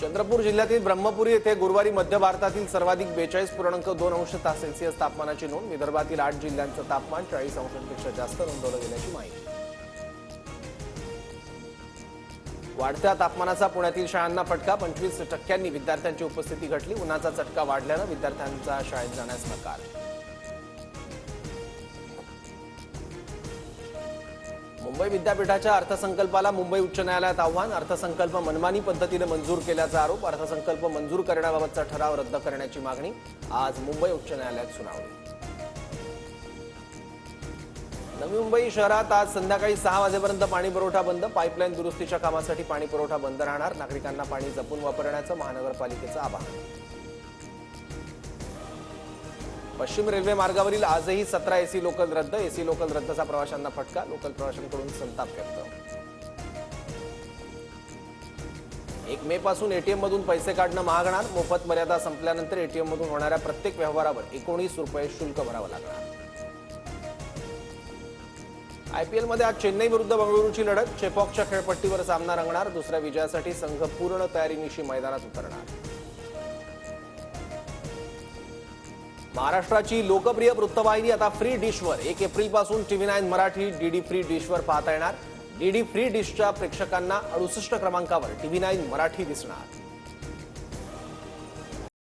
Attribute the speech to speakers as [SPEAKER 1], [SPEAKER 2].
[SPEAKER 1] चंद्रपूर जिल्ह्यातील ब्रह्मपुरी येथे गुरुवारी मध्य भारतातील सर्वाधिक 42.2 अंश तापमानाची नोंद। विदर्भातील 8 जिल्ह्यांचं तापमान 40 अंशांपेक्षा जास्त नोंदवलं गेल्याची माहिती। वाढत्या तापमानाचा पुण्यातील शाळांना फटका। 25% विद्यार्थ्यांची उपस्थिती घटली। उन्हाचा चटका वाढल्यानं विद्यार्थ्यांचा शाळेत जाण्यास नकार। मुंबई विद्यापीठाच्या अर्थसंकल्पाला मुंबई उच्च न्यायालयात आव्हान। अर्थसंकल्प मनमानी पद्धतीने मंजूर केल्याचा आरोप। अर्थसंकल्प मंजूर करण्याबाबतचा ठराव रद्द करण्याची मागणी। आज मुंबई उच्च न्यायालयात सुनावणी। नवी मुंबई शहरात आज संध्याकाळी 6 वाजेपर्यंत पाणी पुरवठा बंद। पाईपलाईन दुरुस्तीच्या कामासाठी पाणी पुरवठा बंद राहणार। नागरिकांना पाणी जपून वापरण्याचं महानगरपालिकेचं आवाहन। पश्चिम रेल्वे मार्गावरील आजही 17 एसी लोकल रद्द। एसी लोकल रद्दचा प्रवाशांना फटका। लोकल प्रवाशांकडून संताप व्यक्त। 1 मे पासून एटीएम मधून पैसे काढणं महागणार। मोफत मर्यादा संपल्यानंतर एटीएम मधून होणाऱ्या प्रत्येक व्यवहारावर 19 रुपये शुल्क भरावं लागणार। आयपीएल मध्ये आज चेन्नई विरुद्ध बंगळुरूची लढत। चेपॉकच्या खेळपट्टीवर सामना रंगणार। दुसऱ्या विजयासाठी संघ पूर्ण तयारीनिशी मैदानात उतरणार। महाराष्ट्राची लोकप्रिय वृत्तवाहिनी आता फ्री डिशवर। 1 एप्रिलपासून TV9 मराठी डीडी फ्री डिशवर पाहता येणार। डीडी फ्री डिशच्या प्रेक्षकांना 68 क्रमांकावर TV9 मराठी दिसणार।